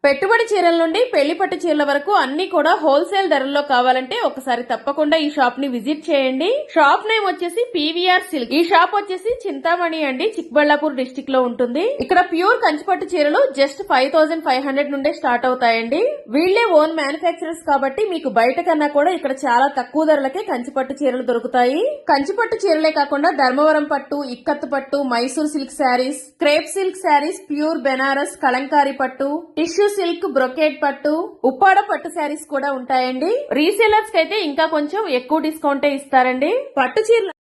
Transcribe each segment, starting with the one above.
పెట్టుబడి చీరల నుండి పెళ్లి పట్టు చీరల వరకు అన్ని కూడా హోల్సేల్ ధరల్లో కావాలంటే ఒకసారి తప్పకుండా ఈ షాప్ ని విజిట్ చేయండి. షాప్ నేమ్ వచ్చేసి పీవీఆర్ సిల్క్. ఈ షాప్ వచ్చేసి చింతామణి అండి, చిక్బళ్ళాపూర్ డిస్టిక్ లో ఉంటుంది. ఇక్కడ ప్యూర్ కంచిపట్టు చీరలు జస్ట్ 5500 నుండే స్టార్ట్ అవుతాయండి. వీళ్లే ఓన్ మ్యానుఫ్యాక్చరర్స్ కాబట్టి మీకు బయట కన్నా కూడా ఇక్కడ చాలా తక్కువ ధరలకే కంచిపట్టు చీరలు దొరుకుతాయి. కంచిపట్టు చీరలే కాకుండా ధర్మవరం పట్టు, ఇక్కత్తు పట్టు, Mysore silk saris, crepe silk saris, pure Benaras, Kalamkari పట్టు, టిష్యూ సిల్క్, బ్రొకేట్ పట్టు, ఉప్పాడ పట్టు శారీస్ కూడా ఉంటాయండి. రీసేలర్స్ కి అయితే ఇంకా కొంచెం ఎక్కువ డిస్కౌంటే ఇస్తారండి. పట్టు చీరలు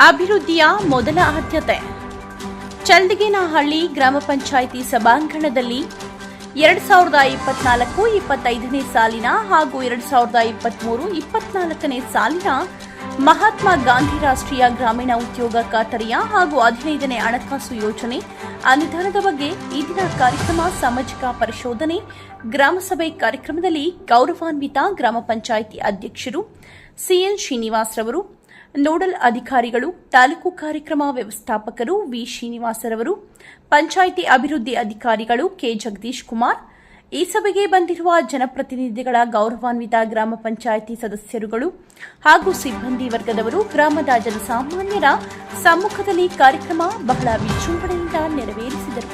ಅಭಿವೃದ್ಧಿಯ ಮೊದಲ ಆದ್ಯತೆ ಚಲ್ದಿಗೇನಹಳ್ಳಿ ಗ್ರಾಮ ಪಂಚಾಯಿತಿ ಸಭಾಂಗಣದಲ್ಲಿ 2024-25ನೇ ಸಾಲಿನ ಹಾಗೂ 2023-24ನೇ ಸಾಲಿನ ಮಹಾತ್ಮ ಗಾಂಧಿ ರಾಷ್ಟ್ರೀಯ ಗ್ರಾಮೀಣ ಉದ್ಯೋಗ ಖಾತರಿಯ ಹಾಗೂ 15ನೇ ಹಣಕಾಸು ಯೋಜನೆ ಅನುದಾನದ ಬಗ್ಗೆ ಈ ದಿನ ಕಾರ್ಯಕ್ರಮ ಸಾಮಾಜಿಕ ಪರಿಶೋಧನೆ ಗ್ರಾಮಸಭೆ ಕಾರ್ಯಕ್ರಮದಲ್ಲಿ ಗೌರವಾನ್ವಿತ ಗ್ರಾಮ ಪಂಚಾಯಿತಿ ಅಧ್ಯಕ್ಷರು ಸಿಎನ್ ಶ್ರೀನಿವಾಸ್ ರವರು, ನೋಡಲ್ ಅಧಿಕಾರಿಗಳು, ತಾಲೂಕು ಕಾರ್ಯಕ್ರಮ ವ್ಯವಸ್ಥಾಪಕರು ವಿ ಶ್ರೀನಿವಾಸರವರು, ಪಂಚಾಯಿತಿ ಅಭಿವೃದ್ಧಿ ಅಧಿಕಾರಿಗಳು ಕೆ ಜಗದೀಶ್ ಕುಮಾರ್, ಈ ಸಭೆಗೆ ಬಂದಿರುವ ಜನಪ್ರತಿನಿಧಿಗಳ ಗೌರವಾನ್ವಿತ ಗ್ರಾಮ ಪಂಚಾಯಿತಿ ಸದಸ್ಯರುಗಳು ಹಾಗೂ ಸಿಬ್ಬಂದಿ ವರ್ಗದವರು, ಗ್ರಾಮದ ಜನಸಾಮಾನ್ಯರ ಸಮ್ಮುಖದಲ್ಲಿ ಕಾರ್ಯಕ್ರಮ ಬಹಳ ವಿಜೃಂಭಣೆಯಿಂದ ನೆರವೇರಿಸಿದರು.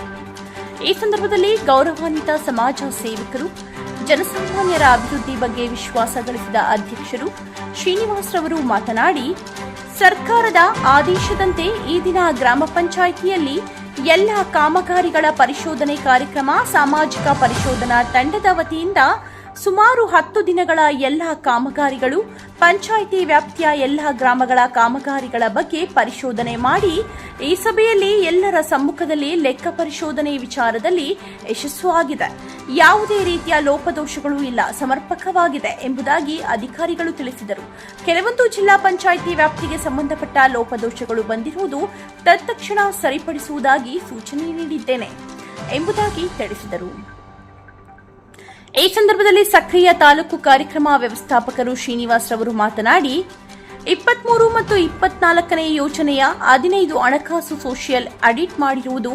ಈ ಸಂದರ್ಭದಲ್ಲಿ ಗೌರವಾನ್ವಿತ ಸಮಾಜ ಸೇವಕರು, ಜನಸಾಮಾನ್ಯರ ಅಭಿವೃದ್ಧಿ ಬಗ್ಗೆ ವಿಶ್ವಾಸ ಗಳಿಸಿದ ಅಧ್ಯಕ್ಷರು ಶ್ರೀನಿವಾಸ್ ರವರು ಮಾತನಾಡಿ, ಸರ್ಕಾರದ ಆದೇಶದಂತೆ ಈ ದಿನ ಗ್ರಾಮ ಪಂಚಾಯಿತಿಯಲ್ಲಿ ಎಲ್ಲ ಕಾಮಗಾರಿಗಳ ಪರಿಶೋಧನೆ ಕಾರ್ಯಕ್ರಮ ಸಾಮಾಜಿಕ ಪರಿಶೋಧನಾ ತಂಡದ ವತಿಯಿಂದ ಸುಮಾರು 10 ದಿನಗಳ ಎಲ್ಲ ಕಾಮಗಾರಿಗಳು, ಪಂಚಾಯಿತಿ ವ್ಯಾಪ್ತಿಯ ಎಲ್ಲ ಗ್ರಾಮಗಳ ಕಾಮಗಾರಿಗಳ ಬಗ್ಗೆ ಪರಿಶೋಧನೆ ಮಾಡಿ ಈ ಸಭೆಯಲ್ಲಿ ಎಲ್ಲರ ಸಮ್ಮುಖದಲ್ಲಿ ಲೆಕ್ಕ ಪರಿಶೋಧನೆ ವಿಚಾರದಲ್ಲಿ ಯಶಸ್ಸು ಆಗಿದೆ. ಯಾವುದೇ ರೀತಿಯ ಲೋಪದೋಷಗಳು ಇಲ್ಲ, ಸಮರ್ಪಕವಾಗಿದೆ ಎಂಬುದಾಗಿ ಅಧಿಕಾರಿಗಳು ತಿಳಿಸಿದರು. ಕೆಲವೊಂದು ಜಿಲ್ಲಾ ಪಂಚಾಯಿತಿ ವ್ಯಾಪ್ತಿಗೆ ಸಂಬಂಧಪಟ್ಟ ಲೋಪದೋಷಗಳು ಬಂದಿರುವುದು ತತ್ಕ್ಷಣ ಸರಿಪಡಿಸುವುದಾಗಿ ಸೂಚನೆ ನೀಡಿದ್ದೇನೆ ಎಂಬುದಾಗಿ ತಿಳಿಸಿದರು. ಈ ಸಂದರ್ಭದಲ್ಲಿ ಸಕ್ರಿಯ ತಾಲೂಕು ಕಾರ್ಯಕ್ರಮ ವ್ಯವಸ್ಥಾಪಕರು ಶ್ರೀನಿವಾಸ್ ರವರು ಮಾತನಾಡಿ, 23 ಮತ್ತು 24ನೇ ಯೋಜನೆಯ 15 ಹಣಕಾಸು ಸೋಷಿಯಲ್ ಆಡಿಟ್ ಮಾಡಿರುವುದು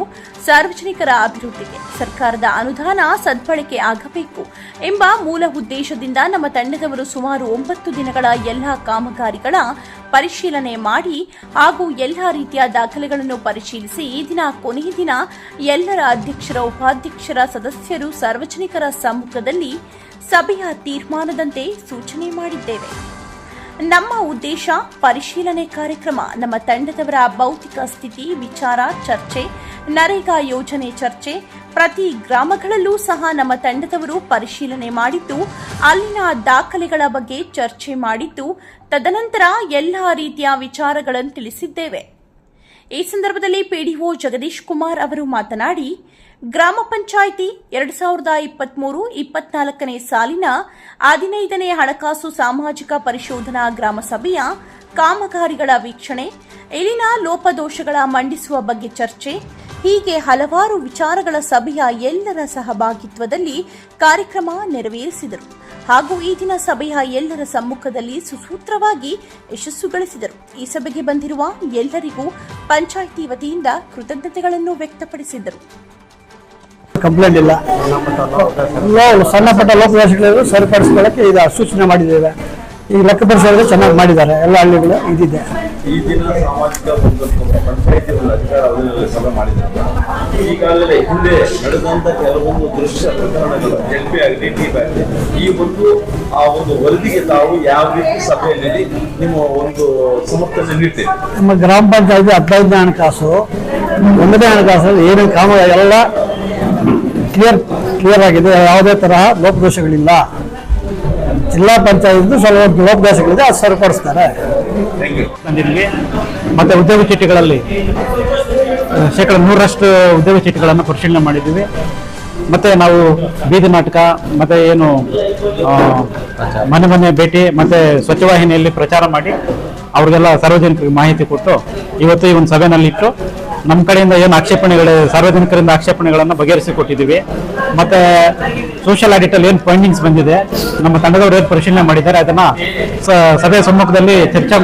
ಸಾರ್ವಜನಿಕರ ಅಭಿವೃದ್ಧಿಗೆ ಸರ್ಕಾರದ ಅನುದಾನ ಸದ್ಬಳಕೆ ಆಗಬೇಕು ಎಂಬ ಮೂಲ ಉದ್ದೇಶದಿಂದ ನಮ್ಮ ತಂಡದವರು ಸುಮಾರು 9 ದಿನಗಳ ಎಲ್ಲ ಕಾಮಗಾರಿಗಳ ಪರಿಶೀಲನೆ ಮಾಡಿ ಹಾಗೂ ಎಲ್ಲ ರೀತಿಯ ದಾಖಲೆಗಳನ್ನು ಪರಿಶೀಲಿಸಿ ಈ ದಿನ ಕೊನೆಯ ದಿನ ಎಲ್ಲರ ಅಧ್ಯಕ್ಷರ, ಉಪಾಧ್ಯಕ್ಷರ, ಸದಸ್ಯರು, ಸಾರ್ವಜನಿಕರ ಸಮ್ಮುಖದಲ್ಲಿ ಸಭೆಯ ತೀರ್ಮಾನದಂತೆ ಸೂಚನೆ ಮಾಡಿದ್ದೇವೆ. ನಮ್ಮ ಉದ್ದೇಶ ಪರಿಶೀಲನೆ ಕಾರ್ಯಕ್ರಮ, ನಮ್ಮ ತಂಡದವರ ಭೌತಿಕ ಸ್ಥಿತಿ ವಿಚಾರ ಚರ್ಚೆ, ನರೇಗಾ ಯೋಜನೆ ಚರ್ಚೆ, ಪ್ರತಿ ಗ್ರಾಮಗಳಲ್ಲೂ ಸಹ ನಮ್ಮ ತಂಡದವರು ಪರಿಶೀಲನೆ ಮಾಡಿದ್ದು ಅಲ್ಲಿನ ದಾಖಲೆಗಳ ಬಗ್ಗೆ ಚರ್ಚೆ ಮಾಡಿದ್ದು, ತದನಂತರ ಎಲ್ಲ ರೀತಿಯ ವಿಚಾರಗಳನ್ನು ತಿಳಿಸಿದ್ದೇವೆ. ಈ ಸಂದರ್ಭದಲ್ಲಿ ಪಿಡಿಒ ಜಗದೀಶ್ ಕುಮಾರ್ ಅವರು ಮಾತನಾಡಿ, ಗ್ರಾಮ ಪಂಚಾಯಿತಿ 2023-24ನೇ ಸಾಲಿನ 15ನೇ ಹಣಕಾಸು ಸಾಮಾಜಿಕ ಪರಿಶೋಧನಾ ಗ್ರಾಮ ಸಭೆಯ ಕಾಮಗಾರಿಗಳ ವೀಕ್ಷಣೆ, ಇಲ್ಲಿನ ಲೋಪದೋಷಗಳ ಮಂಡಿಸುವ ಬಗ್ಗೆ ಚರ್ಚೆ, ಹೀಗೆ ಹಲವಾರು ವಿಚಾರಗಳ ಸಭೆಯ ಎಲ್ಲರ ಸಹಭಾಗಿತ್ವದಲ್ಲಿ ಕಾರ್ಯಕ್ರಮ ನೆರವೇರಿಸಿದರು ಹಾಗೂ ಈ ದಿನ ಸಭೆಯ ಎಲ್ಲರ ಸಮ್ಮುಖದಲ್ಲಿ ಸುಸೂತ್ರವಾಗಿ ಯಶಸ್ಸು ಗಳಿಸಿದರು. ಈ ಸಭೆಗೆ ಬಂದಿರುವ ಎಲ್ಲರಿಗೂ ಪಂಚಾಯಿತಿ ವತಿಯಿಂದ ಕೃತಜ್ಞತೆಗಳನ್ನು ವ್ಯಕ್ತಪಡಿಸಿದರು. ಕಂಪ್ಲೇಂಟ್ ಇಲ್ಲ, ಸಣ್ಣ ಪಟ್ಟ ಲೋಪದೋಷಗಳಿಗೂ ಸರಿಪಡಿಸಿಕೊಳ್ಳಕ್ಕೆ ಇದು ಸೂಚನೆ ಮಾಡಿದ್ದೇವೆ. ಈ ಲೆಕ್ಕ ಪರಿಶೋಧನೆ ಚೆನ್ನಾಗಿ ಮಾಡಿದ್ದಾರೆ, ಎಲ್ಲ ಹಳ್ಳಿಗಳು ಇದಿದೆ. ಈ ದಿನ ಸಾಮಾಜಿಕ ಪಂಚಾಯಿತಿ ಅಧಿಕಾರ ಅವಧಿಯಲ್ಲಿ ಸಭೆ ಮಾಡಿದ್ದಾರೆ. ಈಗಾಗಲೇ ಹಿಂದೆ ನಡೆದಂತ ಕೆಲವೊಂದು ದೃಶ್ಯ ಪ್ರಕರಣಗಳು ಎಲ್ಪಿ ಆಗಲಿ ಟಿಪ್ ಆಗಲಿ ಈ ಆ ಒಂದು ವರದಿಗೆ ತಾವು ಯಾವ ರೀತಿ ಸಭೆಯಲ್ಲಿ ನಿಮ್ಮ ಒಂದು ಸಮರ್ಥನೆ ನೀಡ್ತೀವಿ? ನಮ್ಮ ಗ್ರಾಮ ಪಂಚಾಯಿತಿ 15ನೇ ಹಣಕಾಸು 1ನೇ ಹಣಕಾಸಲ್ಲಿ ಏನೇನು ಕಾಮ ಎಲ್ಲ ಕ್ಲಿಯರ್ ಆಗಿದೆ, ಯಾವುದೇ ತರಹ ಲೋಪದೋಷಗಳಿಲ್ಲ. ಜಿಲ್ಲಾ ಪಂಚಾಯತ್ ಸ್ವಲ್ಪ ಲೋಪದೋಷಗಳಿದೆ, ಅದು ಸರಿಪಡಿಸ್ತಾರೆ. ಮತ್ತೆ ಉದ್ಯೋಗ ಚೀಟಿಗಳಲ್ಲಿ 100% ಉದ್ಯೋಗ ಚೀಟಿಗಳನ್ನು ಪರಿಶೀಲನೆ ಮಾಡಿದ್ದೀವಿ. ಮತ್ತೆ ನಾವು ಬೀದಿ ನಾಟಕ ಮತ್ತೆ ಏನು ಮನೆ ಭೇಟಿ ಮತ್ತೆ ಸ್ವಚ್ಛವಾಹಿನಿಯಲ್ಲಿ ಪ್ರಚಾರ ಮಾಡಿ ಅವ್ರಿಗೆಲ್ಲ ಸಾರ್ವಜನಿಕರಿಗೆ ಮಾಹಿತಿ ಕೊಟ್ಟು ಇವತ್ತು ಈ ಒಂದು ಸಭೆನಲ್ಲಿಟ್ಟು ನಮ್ಮ ಕಡೆಯಿಂದ ಏನು ಆಕ್ಷೇಪಣೆಗಳು ಸಾರ್ವಜನಿಕರಿಂದ ಆಕ್ಷೇಪಣೆಗಳನ್ನು ಬಗೆಹರಿಸಿಕೊಟ್ಟಿದ್ದೀವಿ. ಮತ್ತೆ ಸೋಷಿಯಲ್ ಆಡಿಟ್ ಅಲ್ಲಿ ಏನು ಫೈಂಡಿಂಗ್ಸ್ ಬಂದಿದೆ ನಮ್ಮ ತಂಡದವರು ಏನು ಪರಿಶೀಲನೆ ಮಾಡಿದ್ದಾರೆ ಅದನ್ನ ಸಭೆಯ ಸಮ್ಮುಖದಲ್ಲಿ ಚರ್ಚೆ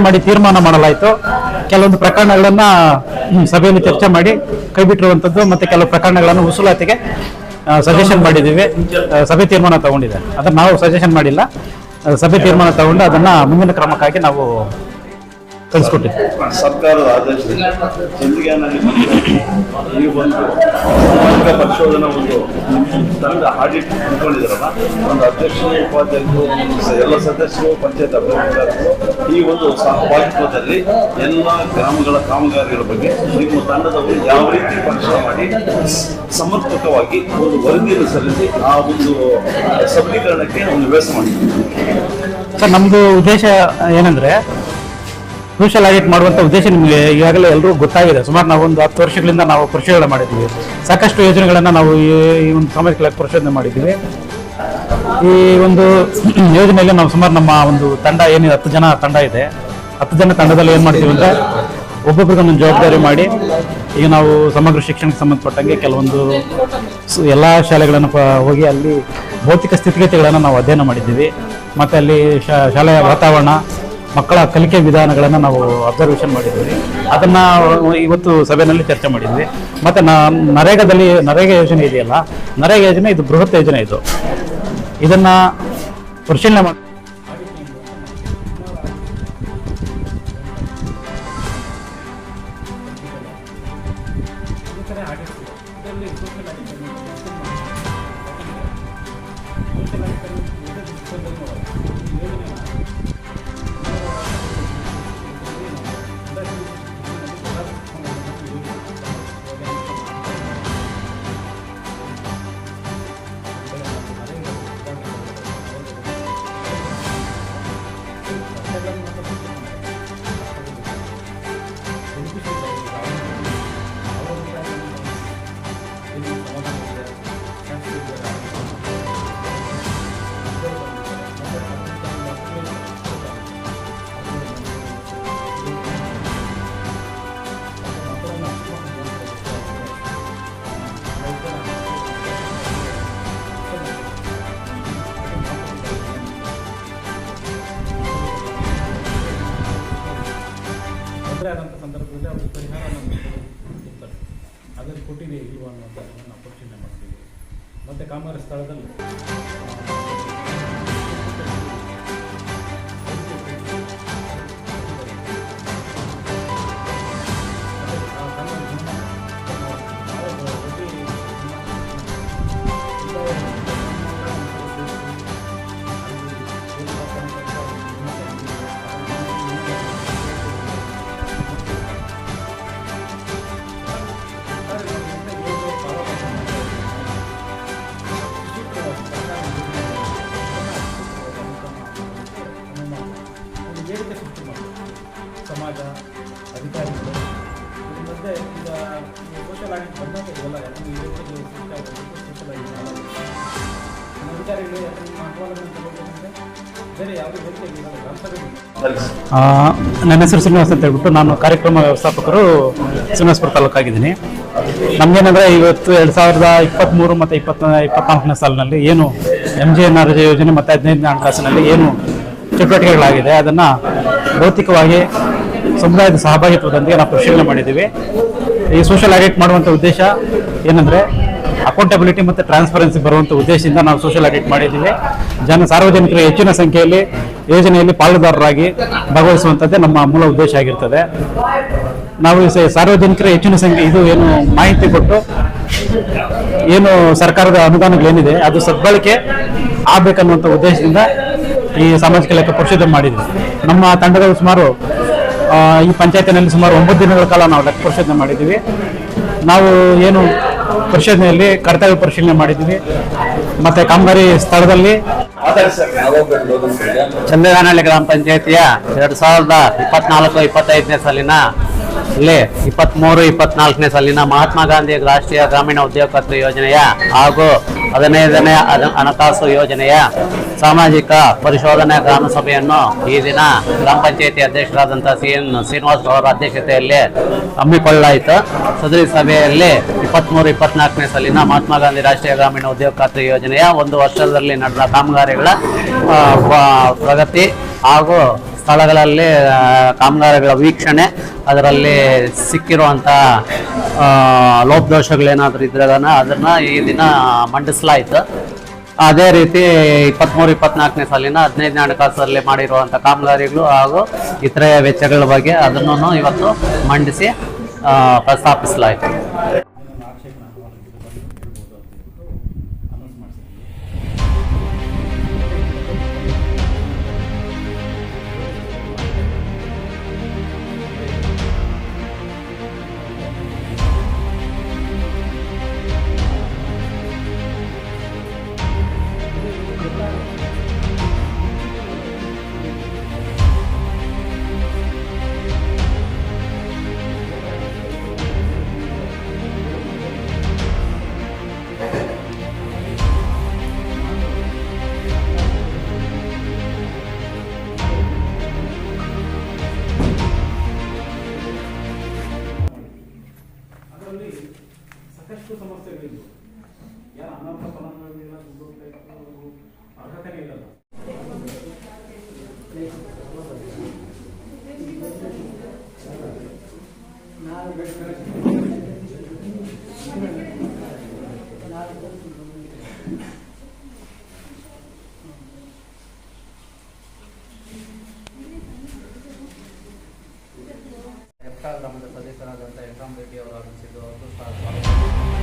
ಮಾಡಿ ತೀರ್ಮಾನ ಮಾಡಲಾಯಿತು. ಕೆಲವೊಂದು ಪ್ರಕರಣಗಳನ್ನ ಸಭೆಯಲ್ಲಿ ಚರ್ಚೆ ಮಾಡಿ ಕೈ ಬಿಟ್ಟಿರುವಂಥದ್ದು ಮತ್ತೆ ಕೆಲವು ಪ್ರಕರಣಗಳನ್ನು ವಸೂಲಾತಿಗೆ ಸಜೆಷನ್ ಮಾಡಿದ್ದೀವಿ. ಸಭೆ ತೀರ್ಮಾನ ತಗೊಂಡಿದೆ. ಅದನ್ನ ನಾವು ಸಜೆಷನ್ ಮಾಡಿಲ್ಲ, ಸಭೆ ತೀರ್ಮಾನ ತಗೊಂಡು ಅದನ್ನ ಮುಂದಿನ ಕ್ರಮಕ್ಕಾಗಿ ನಾವು ಕಳಿಸ್ಕೊಟ್ಟಿದ್ವಿ. ಸರ್ಕಾರದ ಆದೇಶದಿಂದ ಚಂದ್ರಗಿರಿನಲ್ಲಿ ಈ ಒಂದು ಸಮಗ್ರ ಪರಿಶೋಧನಾ ಒಂದು ತಂಡ ಆಡಿಟ್ ಇಟ್ಕೊಂಡಿದ್ದಾರಲ್ಲ, ಒಂದು ಅಧ್ಯಕ್ಷರು, ಉಪಾಧ್ಯಕ್ಷರು, ಎಲ್ಲ ಸದಸ್ಯರು, ಪಂಚಾಯತ್ ಅಭಿವೃದ್ಧಿಗಳು ಈ ಒಂದು ಸಹಭಾಗಿತ್ವದಲ್ಲಿ ಎಲ್ಲ ಗ್ರಾಮಗಳ ಕಾಮಗಾರಿಗಳ ಬಗ್ಗೆ ನಿಮ್ಮ ತಂಡದವರು ಯಾವ ರೀತಿ ಪರಿಶ್ರಮ ಮಾಡಿ ಸಮರ್ಪಕವಾಗಿ ಒಂದು ವರದಿಯನ್ನು ಸಲ್ಲಿಸಿ ಆ ಒಂದು ಸಬಲೀಕರಣಕ್ಕೆ ಒಂದು ವ್ಯವಸ್ಥೆ ಮಾಡಿದ್ದೀವಿ. ಸರ್, ನಮ್ದು ಉದ್ದೇಶ ಏನಂದ್ರೆ ಸೋಷಿಯಲ್ ಆಡಿಟ್ ಮಾಡುವಂಥ ಉದ್ದೇಶ ನಿಮಗೆ ಈಗಾಗಲೇ ಎಲ್ಲರೂ ಗೊತ್ತಾಗಿದೆ. ಸುಮಾರು ನಾವು ಒಂದು 10 ವರ್ಷಗಳಿಂದ ನಾವು ಪರಿಶೋಧನೆ ಮಾಡಿದ್ದೀವಿ. ಸಾಕಷ್ಟು ಯೋಜನೆಗಳನ್ನು ನಾವು ಈ ಒಂದು ಸಾಮಾಜಿಕ ಪರಿಶೋಧನೆ ಮಾಡಿದ್ದೀವಿ. ಈ ಒಂದು ಯೋಜನೆಯಲ್ಲಿ ನಾವು ಸುಮಾರು ನಮ್ಮ ಒಂದು ತಂಡ ಏನಿದೆ 10 ಜನ ತಂಡ ಇದೆ. 10 ಜನ ತಂಡದಲ್ಲಿ ಏನು ಮಾಡ್ತೀವಿ ಅಂದರೆ ಒಬ್ಬೊಬ್ರಿಗೆ ಒಂದೊಂದು ಜವಾಬ್ದಾರಿ ಮಾಡಿ ಈಗ ನಾವು ಸಮಗ್ರ ಶಿಕ್ಷಣಕ್ಕೆ ಸಂಬಂಧಪಟ್ಟಂಗೆ ಕೆಲವೊಂದು ಎಲ್ಲ ಶಾಲೆಗಳನ್ನು ಹೋಗಿ ಅಲ್ಲಿ ಭೌತಿಕ ಸ್ಥಿತಿಗತಿಗಳನ್ನು ನಾವು ಅಧ್ಯಯನ ಮಾಡಿದ್ದೀವಿ. ಮತ್ತು ಅಲ್ಲಿ ಶಾಲೆಯ ವಾತಾವರಣ, ಮಕ್ಕಳ ಕಲಿಕೆ ವಿಧಾನಗಳನ್ನು ನಾವು ಅಬ್ಸರ್ವೇಷನ್ ಮಾಡಿದ್ವಿ. ಅದನ್ನು ಇವತ್ತು ಸಭೆಯಲ್ಲಿ ಚರ್ಚೆ ಮಾಡಿದ್ವಿ. ಮತ್ತು ನರೇಗಾ ಯೋಜನೆ ಇದೆಯಲ್ಲ, ನರೇಗಾ ಯೋಜನೆ ಇದು ಬೃಹತ್ ಯೋಜನೆ. ಇದನ್ನು ಪರಿಶೀಲನೆ ಮಾಡಿ ಆದಂಥ ಸಂದರ್ಭದಲ್ಲಿ ಅವರು ಪರಿಹಾರ ಕೊಡ್ತಾರೆ. ಅದನ್ನು ಕೊಟ್ಟಿದೆ ಇಲ್ವ ಅನ್ನೋದನ್ನು ನಾವು ಪರಿಶೀಲನೆ ಮಾಡ್ತೀವಿ. ಮತ್ತು ಕಾಮಗಾರಿ ಸ್ಥಳದಲ್ಲಿ ಸಮಾಜ ಅಧಿಕಾರಿಗಳು ಮತ್ತೆ ಈಗ ಸೋಷಿಯಲ್ ಆಡಿಟ್ ಬಂದಾಗ ಇದೆಲ್ಲ ಸೋಷಿಯಲ್ ಆಡಿಟ್ ಅಧಿಕಾರಿಗಳು ಬೇರೆ ಯಾವುದೇ ನನ್ನ ಹೆಸರು ಶ್ರೀನಿವಾಸ್ ಅಂತ ಹೇಳ್ಬಿಟ್ಟು ನಾನು ಕಾರ್ಯಕ್ರಮ ವ್ಯವಸ್ಥಾಪಕರು ಶ್ರೀನಿವಾಸಪುರ ತಾಲೂಕಾಗಿದ್ದೀನಿ. ನಮಗೇನಂದರೆ ಇವತ್ತು 2023 ಮತ್ತು 24ನೇ ಸಾಲಿನಲ್ಲಿ ಏನು MGNRG ಯೋಜನೆ ಮತ್ತು 15ನೇ ಹಣಕಾಸಿನಲ್ಲಿ ಏನು ಚಟುವಟಿಕೆಗಳಾಗಿದೆ ಅದನ್ನು ಭೌತಿಕವಾಗಿ ಸಮುದಾಯದ ಸಹಭಾಗಿತ್ವದೊಂದಿಗೆ ನಾವು ಪರಿಶೀಲನೆ ಮಾಡಿದ್ದೀವಿ. ಈ ಸೋಷಿಯಲ್ ಆಡಿಟ್ ಮಾಡುವಂಥ ಉದ್ದೇಶ ಏನಂದರೆ ಅಕೌಂಟಬಿಲಿಟಿ ಮತ್ತು ಟ್ರಾನ್ಸ್ಪರೆನ್ಸಿ ಬರುವಂಥ ಉದ್ದೇಶದಿಂದ ನಾವು ಸೋಷಿಯಲ್ ಆಡಿಟ್ ಮಾಡಿದ್ದೀವಿ. ಸಾರ್ವಜನಿಕರು ಹೆಚ್ಚಿನ ಸಂಖ್ಯೆಯಲ್ಲಿ ಯೋಜನೆಯಲ್ಲಿ ಪಾಲುದಾರರಾಗಿ ಭಾಗವಹಿಸುವಂಥದ್ದೇ ನಮ್ಮ ಮೂಲ ಉದ್ದೇಶ ಆಗಿರ್ತದೆ. ನಾವು ಸಾರ್ವಜನಿಕರ ಹೆಚ್ಚಿನ ಸಂಖ್ಯೆ ಇದು ಏನು ಮಾಹಿತಿ ಕೊಟ್ಟು ಏನು ಸರ್ಕಾರದ ಅನುದಾನಗಳೇನಿದೆ ಅದು ಸದ್ಬಳಕೆ ಆಗಬೇಕನ್ನುವಂಥ ಉದ್ದೇಶದಿಂದ ಈ ಸಾಮಾಜಿಕ ಲೆಕ್ಕ ಪರಿಶೋಧನೆ ಮಾಡಿದ್ವಿ. ನಮ್ಮ ತಂಡಗಳು ಸುಮಾರು ಈ ಪಂಚಾಯತಿನಲ್ಲಿ ಸುಮಾರು 9 ದಿನಗಳ ಕಾಲ ನಾವು ಲೆಕ್ಕ ಪರಿಶೋಧನೆ ಮಾಡಿದ್ದೀವಿ. ನಾವು ಏನು ಪರಿಶೋಧನೆಯಲ್ಲಿ ಕರ್ತವ್ಯ ಪರಿಶೀಲನೆ ಮಾಡಿದ್ದೀವಿ. ಮತ್ತು ಕಾಮಗಾರಿ ಸ್ಥಳದಲ್ಲಿ ಚಂದ್ರಗಾನಹಳ್ಳಿ ಗ್ರಾಮ ಪಂಚಾಯತಿಯ 2024-25ನೇ ಸಾಲಿನ 23-24ನೇ ಸಾಲಿನ ಮಹಾತ್ಮ ಗಾಂಧಿ ರಾಷ್ಟ್ರೀಯ ಗ್ರಾಮೀಣ ಉದ್ಯೋಗಕರ್ತ ಯೋಜನೆಯ ಹಾಗೂ 15ನೇ ಹಣಕಾಸು ಯೋಜನೆಯ ಸಾಮಾಜಿಕ ಪರಿಶೋಧನಾ ಗ್ರಾಮ ಸಭೆಯನ್ನು ಈ ದಿನ ಗ್ರಾಮ ಪಂಚಾಯತಿ ಅಧ್ಯಕ್ಷರಾದಂಥ ಶ್ರೀನಿವಾಸ್ ಅವರ ಅಧ್ಯಕ್ಷತೆಯಲ್ಲಿ ಹಮ್ಮಿಕೊಳ್ಳಲಾಯಿತು. ಸದರಿ ಸಭೆಯಲ್ಲಿ 23-24ನೇ ಸಾಲಿನ ಮಹಾತ್ಮ ಗಾಂಧಿ ರಾಷ್ಟ್ರೀಯ ಗ್ರಾಮೀಣ ಉದ್ಯೋಗ ಖಾತ್ರಿ ಯೋಜನೆಯ ಒಂದು ವರ್ಷದಲ್ಲಿ ನಡೆದ ಕಾಮಗಾರಿಗಳ ಪ್ರಗತಿ ಹಾಗೂ ಸ್ಥಳಗಳಲ್ಲಿ ಕಾಮಗಾರಿಗಳ ವೀಕ್ಷಣೆ, ಅದರಲ್ಲಿ ಸಿಕ್ಕಿರುವಂಥ ಲೋಪದೋಷಗಳೇನಾದರೂ ಇದ್ರೆ ಅದನ್ನು ಈ ದಿನ ಮಂಡಿಸಲಾಯಿತು. ಅದೇ ರೀತಿ 23-24ನೇ ಸಾಲಿನ 15ನೇ ಹಣಕಾಸಲ್ಲಿ ಮಾಡಿರುವಂಥ ಕಾಮಗಾರಿಗಳು ಹಾಗೂ ಇತರೆ ವೆಚ್ಚಗಳ ಬಗ್ಗೆ ಅದನ್ನು ಇವತ್ತು ಮಂಡಿಸಿ ಪ್ರಸ್ತಾಪಿಸಲಾಯಿತು. ಸಾಕಷ್ಟು ಸಮಸ್ಯೆಗಳಿದ್ವು. ಯಾರು ಅನರ್ಹ ಫಲಾನುಭವಿಗಳ ದುಡ್ಡು ಅರ್ಹತೆನೇ ಇಲ್ಲಲ್ಲ. ಗ್ರಾಮದ ಸದಸ್ಯರಾದಂಥ ಎಂ ರೆಡ್ಡಿ ಅವರು ಆಗಮಿಸಿದ್ದು ಹಾಗೂ ಗ್ರಾಮ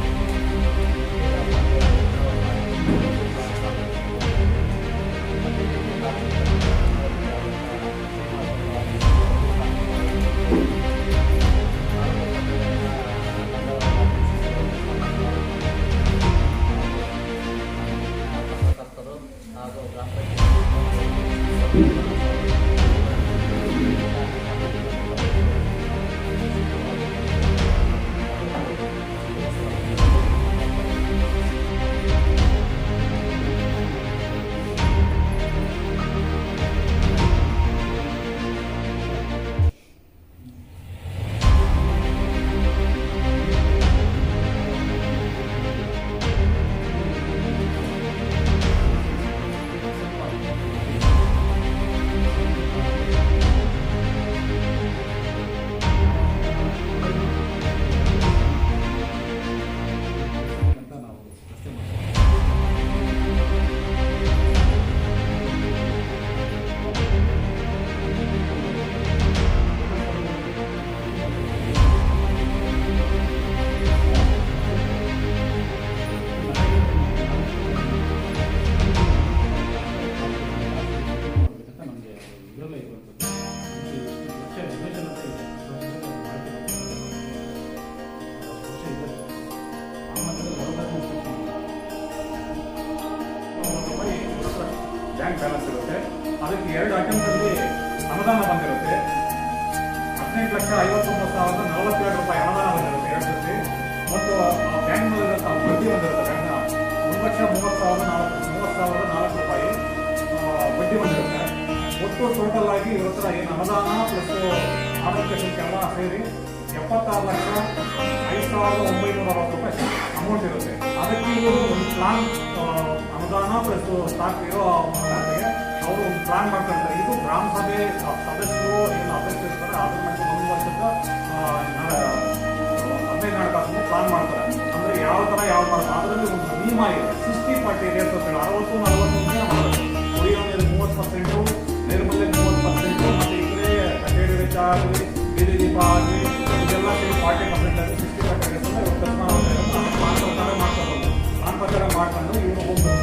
ಬ್ಯಾಂಕ್ ಬ್ಯಾಲೆನ್ಸ್ ಇರುತ್ತೆ. ಅದಕ್ಕೆ 2 ಅಟೆಂಪ್ಟಲ್ಲಿ ಅನುದಾನ ಬಂದಿರುತ್ತೆ. 18,59,047 ರೂಪಾಯಿ ಅನುದಾನ ಬಂದಿರುತ್ತೆ 2 ಸರ್ತಿ. ಮತ್ತು ಬ್ಯಾಂಕ್ನಲ್ಲಿರುವಂಥ ಬಡ್ಡಿ ಬಂದಿರುತ್ತೆ. ಬ್ಯಾಂಕ್ನ 1,30,400 ರೂಪಾಯಿ ಬಡ್ಡಿ ಬಂದಿರುತ್ತೆ. ಒಟ್ಟು ಟೋಟಲ್ ಆಗಿ ಇವ್ರ ಹತ್ರ ಏನು ಅನುದಾನ ಪ್ಲಸ್ ಆಡಳಿತ ಶುಲ್ಕ ಎಲ್ಲ ಸೇರಿ 76,05,960 ರೂಪಾಯಿ ಅಮೌಂಟ್ ಇರುತ್ತೆ. ಅದಕ್ಕೆ ಇವರು ಒಂದು ಪ್ಲಾನ್ ಅನುದಾನ ಪ್ಲಸ್ ಸ್ಟಾಕ್ ಇರೋ ಖಾತೆಗೆ ಅವರು ಒಂದು ಪ್ಲಾನ್ ಮಾಡ್ತಾರೆ. ಇದು ಗ್ರಾಮ ಸಭೆ ಸದಸ್ಯರು ಏನು ಅಭ್ಯರ್ಥಿ ಇರ್ತಾರೆ ಅದ್ರ ಮೇಲೆ 1 ವರ್ಷದ 15 ಹಣಕಾಸನ್ನು ಪ್ಲಾನ್ ಮಾಡ್ತಾರೆ. ಅಂದ್ರೆ ಯಾವ ತರ ಯಾವ ಮಾಡ್ತಾರೆ ಅದರಲ್ಲಿ ಒಂದು ನಿಯಮ ಇದೆ. 60-40 ಏರಿಯಾಸ್ ಅಂತ ಹೇಳಿ 60-40 ಮಾಡಬೇಕು. ಕುಡಿಯೋ ನೀರು 30%, ನೈರ್ಮಲ್ಯ 30%, ಮತ್ತೆ ಇತರೆ ಕಚೇರಿ ವೆಚ್ಚ ಆಗಲಿ ಬೀದಿ ದೀಪ ಆಗಲಿ ಇದೆಲ್ಲ ಸೇರಿ 40% ಆಗಿ 60-40 ಏರಿಯಾಸ್ ಅಂತ ಇವರು ಪ್ಲಾನ್ ಪ್ರಕಾರ ಮಾಡ್ಕೊಂಡು ಇವರು ಹೋಗ್ತಾರೆ.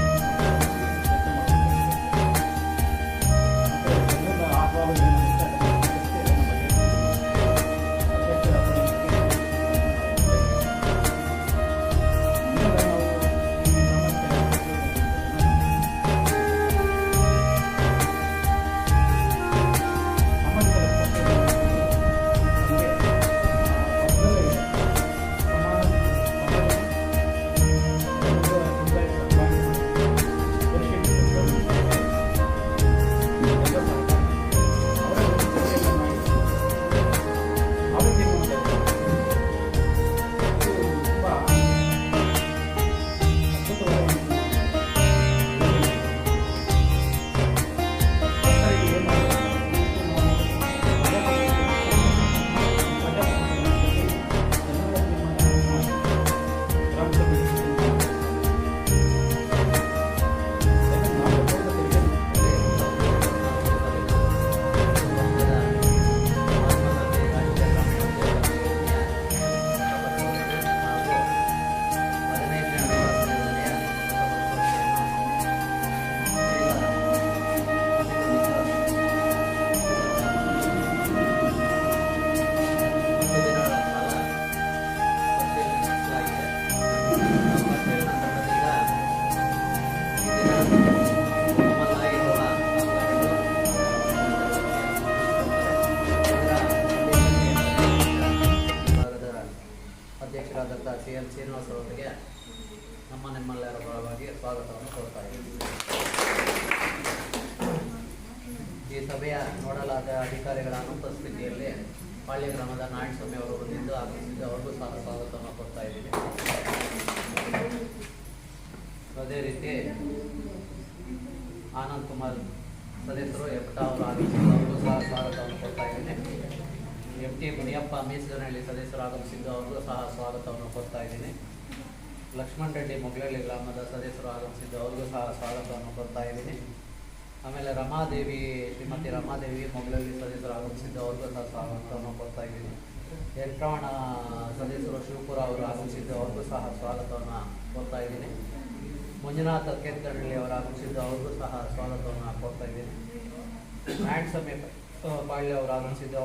PL ಶ್ರೀನಿವಾಸ್ ಅವರಿಗೆ ನಿಮ್ಮೆಲ್ಲರ ಪರವಾಗಿ ಸ್ವಾಗತವನ್ನು ಕೋರ್ತಾ ಇದ್ದೀವಿ. ಈ ಸಭೆಯ ನೋಡಲಾದ ಅಧಿಕಾರಿಗಳ ಅನುಪಸ್ಥಿತಿಯಲ್ಲಿ ಪಾಳ್ಯ ಗ್ರಾಮದ ನಾರಾಯಣಸ್ವಾಮಿ ಅವರು ಬಂದಿದ್ದು ಆಗಮಿಸಿದ್ದು ಅವ್ರಿಗೂ ಸಹ ಸ್ವಾಗತವನ್ನು ಕೊಡ್ತಾ ಇದ್ದೀನಿ. ಅದೇ ರೀತಿ ಆನಂದ್ ಕುಮಾರ್ ಸದಸ್ಯರು ಎಪ್ಟಾ ಅವರು ಆಗಮಿಸಿದ್ದು ಅವ್ರಿಗೂ ಸಹ ಸ್ವಾಗತವನ್ನು ಕೊಡ್ತಾ ಇದ್ದೀನಿ. MT ಮುನಿಯಪ್ಪ ಮೀಸಗನಹಳ್ಳಿ ಸದಸ್ಯರು ಆಗಮಿಸಿದ್ದು ಅವ್ರಿಗೂ ಸಹ ಸ್ವಾಗತವನ್ನು ಕೊಡ್ತಾ ಇದ್ದೀನಿ. ಲಕ್ಷ್ಮಣ್ ರೆಡ್ಡಿ ಮೊಗಲಹಳ್ಳಿ ಗ್ರಾಮದ ಸದಸ್ಯರು ಆಗಮಿಸಿದ್ದು ಅವ್ರಿಗೂ ಸಹ ಸ್ವಾಗತವನ್ನು ಕೊಡ್ತಾ ಇದ್ದೀನಿ. ಆಮೇಲೆ ಶ್ರೀಮತಿ ರಮಾದೇವಿ ಮೊಗಲಹಳ್ಳಿ ಸದಸ್ಯರು ಆಗಮಿಸಿದ್ದು ಅವ್ರಿಗೂ ಸಹ ಸ್ವಾಗತವನ್ನು ಕೊಡ್ತಾ ಇದ್ದೀನಿ. ಯಂತ್ರಣ ಸದಸ್ಯರು ಶಿವಪುರ ಅವರು ಆಗಮಿಸಿದ್ದು ಅವ್ರಿಗೂ ಸಹ ಸ್ವಾಗತವನ್ನು ಕೊಡ್ತಾ ಇದ್ದೀನಿ. ಮಂಜುನಾಥ್ ಅರ್ಕೆತ್ಕನಹಳ್ಳಿ ಅವರು ಆಗಮಿಸಿದ್ದು ಅವ್ರಿಗೂ ಸಹ ಸ್ವಾಗತವನ್ನು ಕೊಡ್ತಾ ಇದ್ದೀನಿ. ನಾರಾಯಣಸ್ವಾಮಿ ಪಾಳ್ಯ ಅವರು ಆಗಮಿಸಿದ್ದು